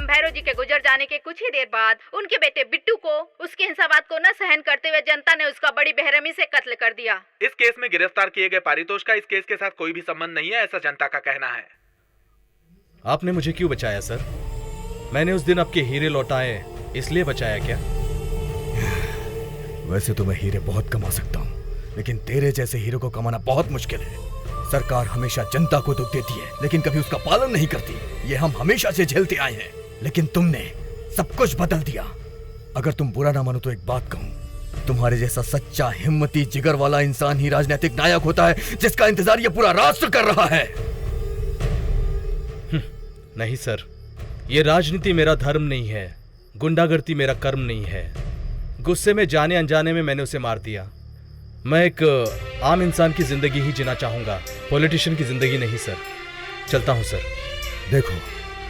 भैरव जी के गुजर जाने के कुछ ही देर बाद उनके बेटे बिट्टू को उसके हिंसावाद को न सहन करते हुए जनता ने उसका बड़ी बेरहमी से कत्ल कर दिया। इस केस में गिरफ्तार किए गए पारितोष का इस केस के साथ कोई भी संबंध नहीं है, ऐसा जनता का कहना है। आपने मुझे क्यों बचाया सर? मैंने उस दिन आपके हीरे लौटाए इसलिए बचाया क्या? वैसे तो मैं हीरे बहुत कमा सकता हूँ, लेकिन तेरे जैसे हीरे को कमाना बहुत मुश्किल है। सरकार हमेशा जनता को दुख देती है लेकिन कभी उसका पालन नहीं करती। ये हम हमेशा से झेलते आए हैं, लेकिन तुमने सब कुछ बदल दिया। अगर तुम बुरा ना मानो तो एक बात कहूं, तुम्हारे जैसा सच्चा हिम्मती जिगर वाला इंसान ही राजनीतिक नायक होता है, जिसका इंतजार ये पूरा राष्ट्र कर रहा है। नहीं सर, ये राजनीति मेरा धर्म नहीं है, गुंडागर्दी मेरा कर्म नहीं है। गुस्से में जाने अनजाने में मैंने उसे मार दिया। मैं एक आम इंसान की जिंदगी ही जीना चाहूंगा, पॉलिटिशियन की जिंदगी नहीं सर। चलता हूं सर। देखो,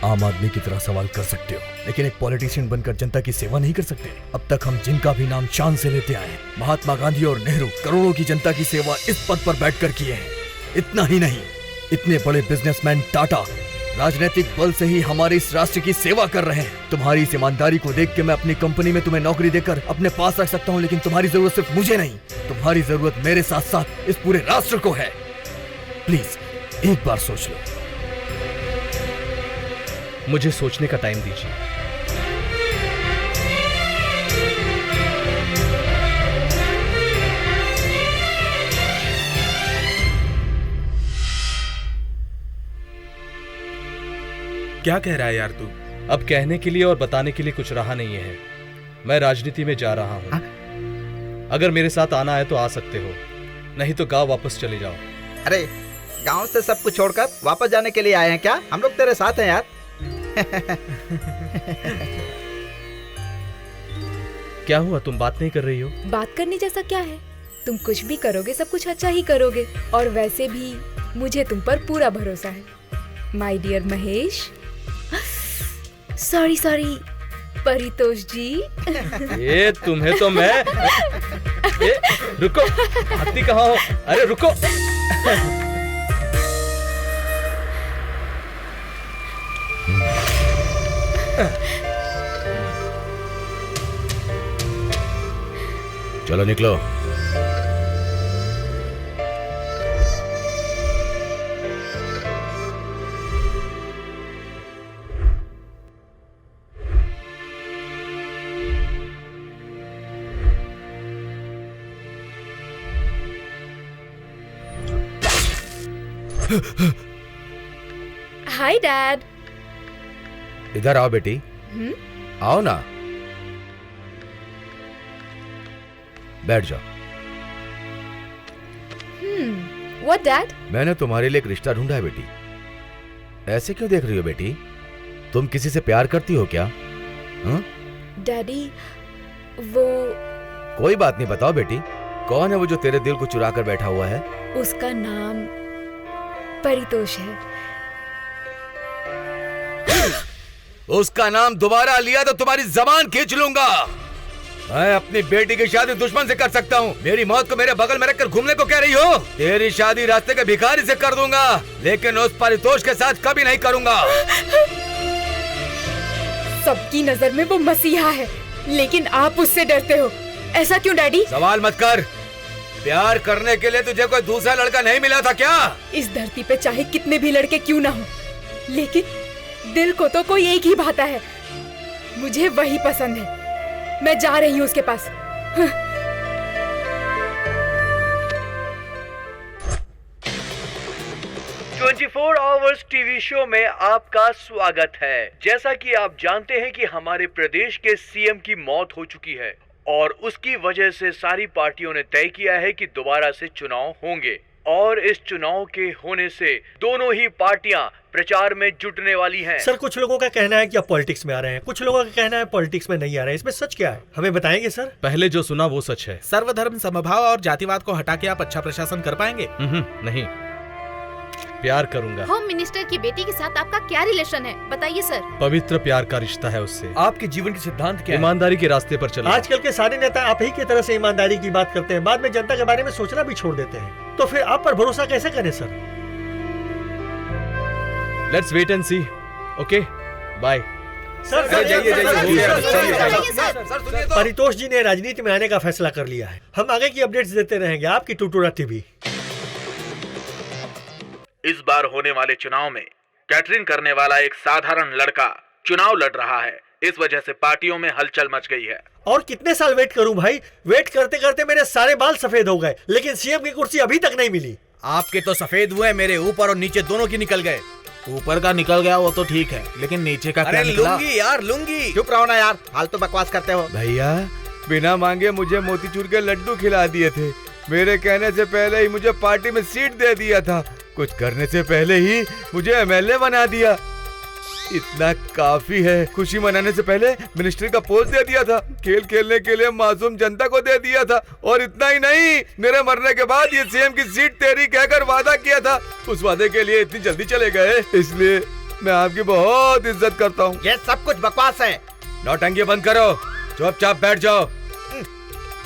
आम आदमी की तरह सवाल कर सकते हो, लेकिन एक पॉलिटिशियन बनकर जनता की सेवा नहीं कर सकते। अब तक हम जिनका भी नाम शान से लेते आए, महात्मा गांधी और नेहरू, करोड़ों की जनता की सेवा इस पद पर बैठकर किए हैं। इतना ही नहीं, इतने बड़े बिजनेसमैन टाटा राजनीतिक बल से ही हमारे इस राष्ट्र की सेवा कर रहे हैं। तुम्हारी इस ईमानदारी को देख के मैं अपनी कंपनी में तुम्हें नौकरी देकर अपने पास रख सकता हूं, लेकिन तुम्हारी जरूरत सिर्फ मुझे नहीं, तुम्हारी जरूरत मेरे साथ साथ इस पूरे राष्ट्र को है। प्लीज एक बार सोच लो। मुझे सोचने का टाइम दीजिए। क्या कह रहा है यार तू? अब कहने के लिए और बताने के लिए कुछ रहा नहीं है। मैं राजनीति में जा रहा हूं। अगर मेरे साथ आना है तो आ सकते हो, नहीं तो गांव वापस चले जाओ। अरे गांव से सब कुछ छोड़कर वापस जाने के लिए आए हैं क्या? हम लोग तेरे साथ हैं यार। क्या हुआ, तुम बात नहीं कर रही हो? बात करने जैसा क्या है? तुम कुछ भी करोगे सब कुछ अच्छा ही करोगे, और वैसे भी मुझे तुम पर पूरा भरोसा है my dear Mahesh. Sorry Paritosh ji. ये तुम्हें तो मैं ये रुको, भागती कहाँ हो? अरे रुको। चलो निकलो। Hi dad. इधर आओ बेटी। आओ ना, बैठ जाओ। What dad? मैंने तुम्हारे लिए एक रिश्ता ढूंढा है बेटी। ऐसे क्यों देख रही हो बेटी? तुम किसी से प्यार करती हो क्या? डैडी वो कोई बात नहीं, बताओ बेटी, कौन है वो जो तेरे दिल को चुरा कर बैठा हुआ है? उसका नाम परितोष है। उसका नाम दोबारा लिया तो तुम्हारी जबान खींच लूंगा। मैं अपनी बेटी की शादी दुश्मन से कर सकता हूँ। मेरी मौत को मेरे बगल में रखकर घूमने को कह रही हो? तेरी शादी रास्ते के भिखारी से कर दूंगा, लेकिन उस परितोष के साथ कभी नहीं करूंगा। सबकी नजर में वो मसीहा है, लेकिन आप उससे डरते हो। ऐसा क्यों डैडी? सवाल मत कर। प्यार करने के लिए तुझे कोई दूसरा लड़का नहीं मिला था क्या? इस धरती पे चाहे कितने भी लड़के क्यों ना हो, लेकिन दिल को तो कोई एक ही भाता है। मुझे वही पसंद है। मैं जा रही हूँ उसके पास। 24 आवर्स टीवी शो में आपका स्वागत है। जैसा कि आप जानते हैं कि हमारे प्रदेश के सीएम की मौत हो चुकी है और उसकी वजह से सारी पार्टियों ने तय किया है कि दोबारा से चुनाव होंगे, और इस चुनाव के होने से दोनों ही पार्टियां प्रचार में जुटने वाली हैं। सर, कुछ लोगों का कहना है कि आप पॉलिटिक्स में आ रहे हैं, कुछ लोगों का कहना है पॉलिटिक्स में नहीं आ रहे हैं। इसमें सच क्या है, हमें बताएंगे सर? पहले जो सुना वो सच है। सर्वधर्म समभाव और जातिवाद को हटा के आप अच्छा प्रशासन कर पाएंगे? नहीं, प्यार करूंगा। होम मिनिस्टर की बेटी के साथ आपका क्या रिलेशन है, बताइए सर। पवित्र प्यार का रिश्ता है उससे। आपके जीवन के सिद्धांत क्या है? ईमानदारी के रास्ते पर चलो। आजकल के सारे नेता आप ही की तरह से ईमानदारी की बात करते हैं, बाद में जनता के बारे में सोचना भी छोड़ देते हैं। तो फिर आप पर भरोसा कैसे करें sir? Let's wait and see. Okay, bye. Sir अरे जाइए, जाइए, हो गया, सर, परितोष जी ने राजनीति में आने का फैसला कर लिया है। हम आगे की अपडेट्स देते रहेंगे आपकी टुटुरा टीवी। इस बार होने वाले चुनाव में कैटरिंग करने वाला एक साधारण लड़का चुनाव लड़ रहा है। इस वजह से पार्टियों में हलचल मच गई है। और कितने साल वेट करूं भाई? वेट करते करते मेरे सारे बाल सफेद हो गए, लेकिन सीएम की कुर्सी अभी तक नहीं मिली। आपके तो सफेद हुए, मेरे ऊपर और नीचे दोनों की निकल गए। ऊपर का निकल गया वो तो ठीक है, लेकिन नीचे का क्या निकला? लूंगी यार, लूंगी। चुप रहो ना यार, फालतू बकवास करते हो। भैया बिना मांगे मुझे मोतीचूर के लड्डू खिला दिए थे। मेरे कहने से पहले ही मुझे पार्टी में सीट दे दिया था। कुछ करने से पहले ही मुझे एमएलए बना दिया। इतना काफी है। खुशी मनाने से पहले मिनिस्ट्री का पोस्ट दे दिया था। खेल खेलने के लिए मासूम जनता को दे दिया था। और इतना ही नहीं, मेरे मरने के बाद ये सीएम की सीट तेरी कहकर वादा किया था। उस वादे के लिए इतनी जल्दी चले गए, इसलिए मैं आपकी बहुत इज्जत करता हूँ। ये सब कुछ बकवास है। नौटंकी बंद करो, चुपचाप बैठ जाओ।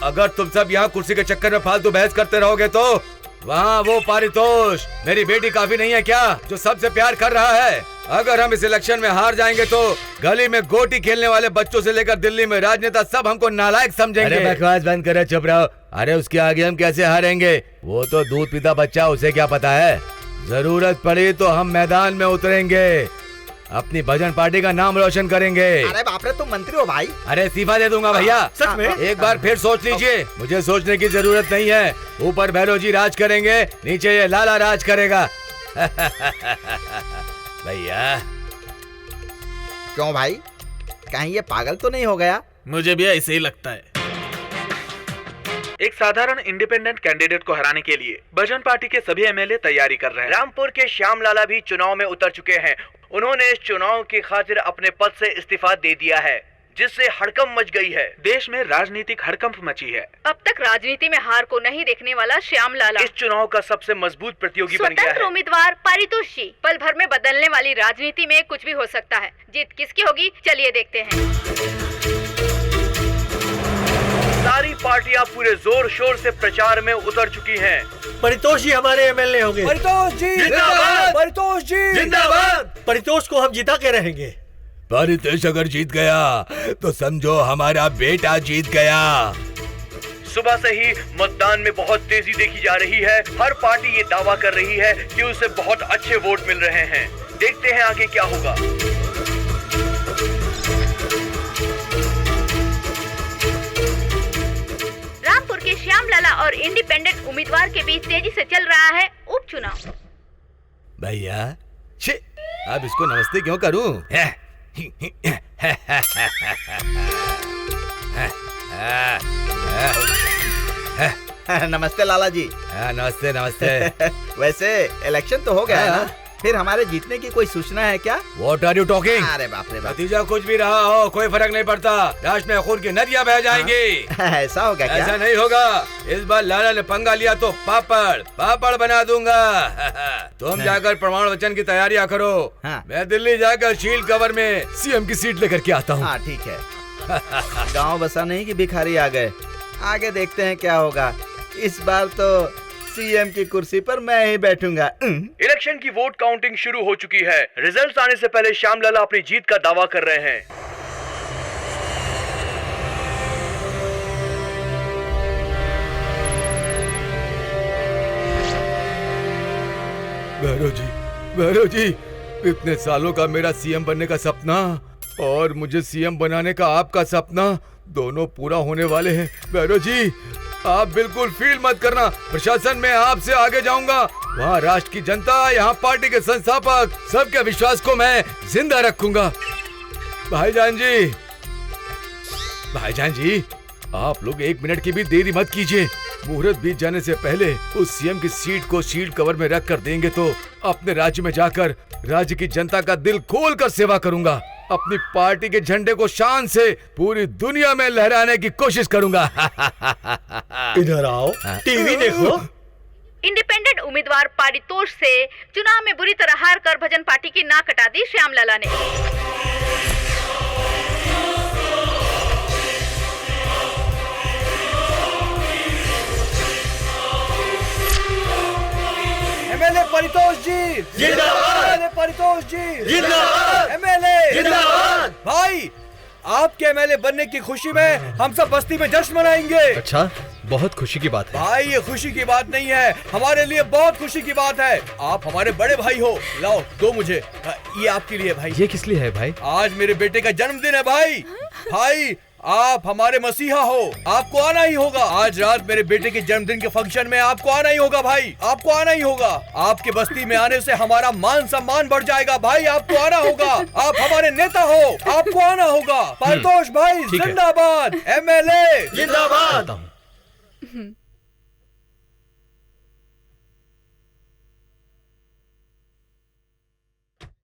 अगर तुम सब यहाँ कुर्सी के चक्कर में फालतू बहस करते रहोगे तो वहाँ वो पारितोष मेरी बेटी काफी नहीं है क्या, जो सबसे प्यार कर रहा है? अगर हम इस इलेक्शन में हार जाएंगे तो गली में गोटी खेलने वाले बच्चों से लेकर दिल्ली में राजनेता सब हमको नालायक समझेंगे। अरे बकवास बंद करे, चुप रहो। अरे उसके आगे हम कैसे हारेंगे? वो तो दूध पीता बच्चा, उसे क्या पता है। जरूरत पड़ी तो हम मैदान में उतरेंगे, अपनी भजन पार्टी का नाम रोशन करेंगे। अरे बाप रे, तुम मंत्री हो भाई। अरे इस्तीफा दे दूंगा भैया। सच में? एक बार फिर सोच लीजिए, मुझे सोचने की जरूरत नहीं है। ऊपर भैरव जी राज करेंगे, नीचे ये लाला राज करेगा। भैया क्यों भाई, कहीं ये पागल तो नहीं हो गया? मुझे भी ऐसे ही लगता है। एक साधारण इंडिपेंडेंट कैंडिडेट को हराने के लिए भजन पार्टी के सभी एमएलए तैयारी कर रहे हैं। रामपुर के श्याम लाला भी चुनाव में उतर चुके हैं। उन्होंने इस चुनाव की खातिर अपने पद से इस्तीफा दे दिया है, जिससे हड़कंप मच गई है। देश में राजनीतिक हड़कंप मची है। अब तक राजनीति में हार को नहीं देखने वाला श्याम लाला इस चुनाव का सबसे मजबूत प्रतियोगी बन गया स्वतंत्र है। उम्मीदवार पारितोष जी। पल भर में बदलने वाली राजनीति में कुछ भी हो सकता है। जीत किसकी होगी, चलिए देखते हैं। सारी पार्टियां पूरे जोर शोर से प्रचार में उतर चुकी हैं। परितोष जी हमारे एमएलए होंगे। परितोष जी जिंदाबाद! परितोष जी जिंदाबाद! परितोष को हम जिता के रहेंगे। परितोष अगर जीत गया तो समझो हमारा बेटा जीत गया। सुबह से ही मतदान में बहुत तेजी देखी जा रही है। हर पार्टी ये दावा कर रही है कि उसे बहुत अच्छे वोट मिल रहे हैं। देखते हैं आगे क्या होगा। रामपुर के श्याम लाला और इंडिपेंडेंट उम्मीदवार के बीच तेजी से चल रहा है उपचुनाव। भैया छी, अब इसको नमस्ते क्यों करूं? नमस्ते लाला जी। नमस्ते नमस्ते। वैसे इलेक्शन तो हो गया है ना, फिर हमारे जीतने की कोई सूचना है क्या? What are you talking? अरे बाप रे बाप। नतीजा कुछ भी रहा हो कोई फर्क नहीं पड़ता। राष्ट्र में खून की नदियां बह जाएंगी। ऐसा होगा क्या? ऐसा नहीं होगा। इस बार लाला ने पंगा लिया तो पापड़ बना दूंगा। तुम जाकर प्रमाण वचन की तैयारियां करो। हाँ। मैं दिल्ली जाकर शील्ड कवर में सीएम की सीट लेकर के आता हूँ। हाँ ठीक है। गांव बसा नहीं कि भिखारी आ गए। आगे देखते हैं क्या होगा। इस बार तो सीएम की कुर्सी पर मैं ही बैठूंगा। इलेक्शन की वोट काउंटिंग शुरू हो चुकी है। रिजल्ट्स आने से पहले श्याम लाला अपनी जीत का दावा कर रहे हैं। भैरव जी, इतने सालों का मेरा सीएम बनने का सपना और मुझे सीएम बनाने का आपका सपना दोनों पूरा होने वाले हैं। भैरव जी, आप बिल्कुल फील मत करना। प्रशासन में आपसे आगे जाऊंगा। वहाँ राष्ट्र की जनता, यहाँ पार्टी के संस्थापक, सबके विश्वास को मैं जिंदा रखूंगा। भाईजान जी, आप लोग 1 मिनट की भी देरी मत कीजिए। मुहूर्त बीत जाने से पहले उस सीएम की सीट को शील्ड कवर में रख कर देंगे तो अपने राज्य में जाकर राज्य की जनता का दिल खोल कर सेवा करूंगा। अपनी पार्टी के झंडे को शान से पूरी दुनिया में लहराने की कोशिश करूंगा। इधर आओ, टीवी देखो। इंडिपेंडेंट उम्मीदवार पारितोष से चुनाव में बुरी तरह हार कर भजन पार्टी की नाक कटा दी श्याम लाला ने। एमएलए परितोष जी जिंदाबाद, एमएलए परितोष जी जिंदाबाद, एमएलए जिंदाबाद। भाई, आपके एमएलए बनने की खुशी में हम सब बस्ती में जश्न मनाएंगे। अच्छा, बहुत खुशी की बात है। भाई, ये खुशी की बात नहीं है, हमारे लिए बहुत खुशी की बात है। आप हमारे बड़े भाई हो। लाओ, दो मुझे। ये आपके लिए भाई। ये किस लिए है भाई? आज मेरे बेटे का जन्मदिन है भाई। भाई, आप हमारे मसीहा हो, आपको आना ही होगा। आज रात मेरे बेटे के जन्मदिन के फंक्शन में आपको आना ही होगा भाई, आपको आना ही होगा। आपके बस्ती में आने से हमारा मान सम्मान बढ़ जाएगा भाई, आपको आना होगा। आप हमारे नेता हो, आपको आना होगा। परितोष भाई ठीक है। जिंदाबाद, एमएलए जिंदाबाद। आता हूँ।